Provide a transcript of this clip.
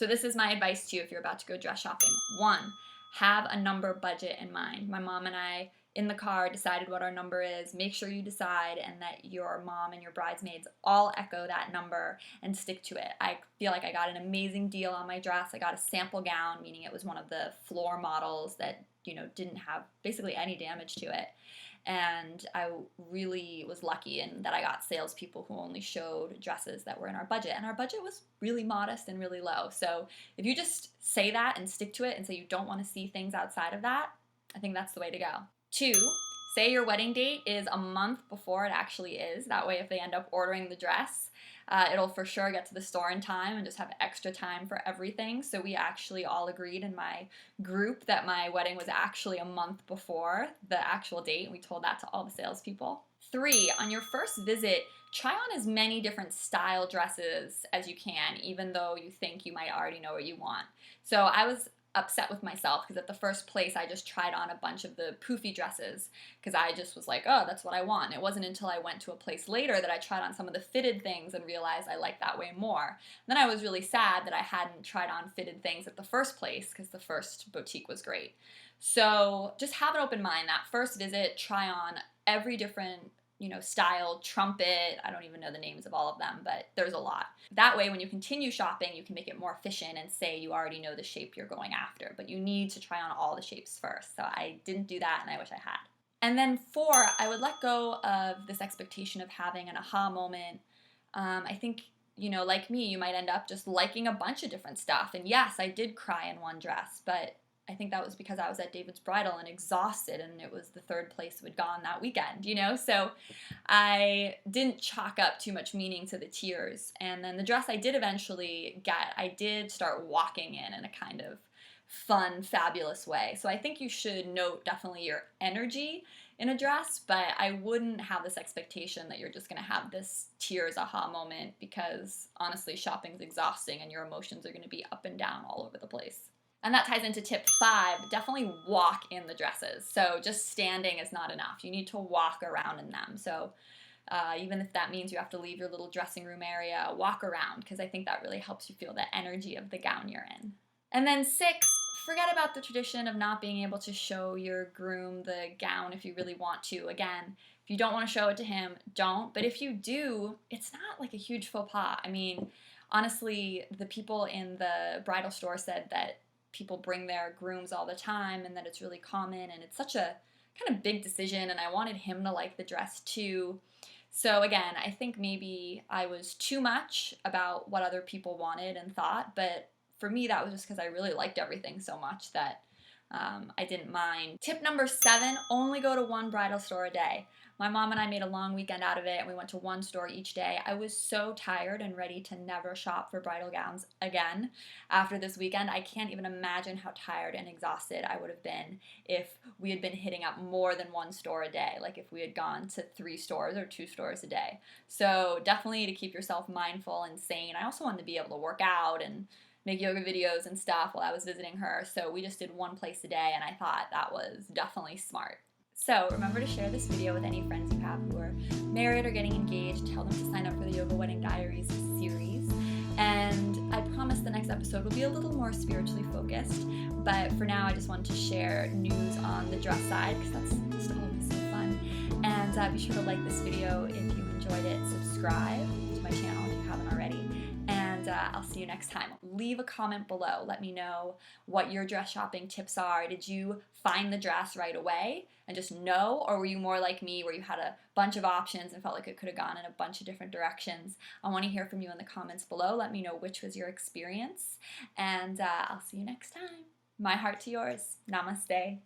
So this is my advice to you if you're about to go dress shopping. 1, have a number budget in mind. My mom and I, in the car, decided what our number is. Make sure you decide and that your mom and your bridesmaids all echo that number and stick to it. I feel like I got an amazing deal on my dress. I got a sample gown, meaning it was one of the floor models that, didn't have basically any damage to it. And I really was lucky in that I got salespeople who only showed dresses that were in our budget. And our budget was really modest and really low. So if you just say that and stick to it and say you don't want to see things outside of that, I think that's the way to go. 2, say your wedding date is a month before it actually is. That way if they end up ordering the dress, it'll for sure get to the store in time and just have extra time for everything. So we actually all agreed in my group that my wedding was actually a month before the actual date. We told that to all the salespeople. 3, on your first visit, try on as many different style dresses as you can, even though you think you might already know what you want. So I was upset with myself because at the first place I just tried on a bunch of the poofy dresses because I just was like, oh, that's what I want. It wasn't until I went to a place later that I tried on some of the fitted things and realized I liked that way more. Then I was really sad that I hadn't tried on fitted things at the first place because the first boutique was great. So just have an open mind. That first visit, try on every different style, trumpet, I don't even know the names of all of them, but there's a lot. That way, when you continue shopping, you can make it more efficient and say you already know the shape you're going after, but you need to try on all the shapes first. So I didn't do that, and I wish I had. And then 4, I would let go of this expectation of having an aha moment. I think, like me, you might end up just liking a bunch of different stuff. And yes, I did cry in one dress, but I think that was because I was at David's bridal and exhausted, and it was the third place we'd gone that weekend, So I didn't chalk up too much meaning to the tears. And then the dress I did eventually get, I did start walking in a kind of fun, fabulous way. So I think you should note definitely your energy in a dress, but I wouldn't have this expectation that you're just going to have this tears aha moment because honestly, shopping's exhausting and your emotions are going to be up and down all over the place. And that ties into tip 5, definitely walk in the dresses. So just standing is not enough. You need to walk around in them. So even if that means you have to leave your little dressing room area, walk around because I think that really helps you feel the energy of the gown you're in. And then 6, forget about the tradition of not being able to show your groom the gown if you really want to. Again, if you don't want to show it to him, don't. But if you do, it's not like a huge faux pas. I mean, honestly, the people in the bridal store said that people bring their grooms all the time and that it's really common and it's such a kind of big decision, and I wanted him to like the dress too. So again, I think maybe I was too much about what other people wanted and thought, but for me that was just because I really liked everything so much that I didn't mind. Tip number 7, only go to one bridal store a day. My mom and I made a long weekend out of it and we went to one store each day. I was so tired and ready to never shop for bridal gowns again after this weekend. I can't even imagine how tired and exhausted I would have been if we had been hitting up more than one store a day, like if we had gone to 3 stores or 2 stores a day. So definitely to keep yourself mindful and sane. I also wanted to be able to work out and make yoga videos and stuff while I was visiting her. So we just did one place a day and I thought that was definitely smart. So remember to share this video with any friends you have who are married or getting engaged. Tell them to sign up for the Yoga Wedding Diaries series. And I promise the next episode will be a little more spiritually focused. But for now, I just wanted to share news on the dress side because that's just always so fun. And be sure to like this video if you enjoyed it. Subscribe to my channel if you haven't already. And I'll see you next time. Leave a comment below. Let me know what your dress shopping tips are. Did you find the dress right away and just know, or were you more like me where you had a bunch of options and felt like it could have gone in a bunch of different directions? I want to hear from you in the comments below. Let me know which was your experience, and I'll see you next time. My heart to yours. Namaste.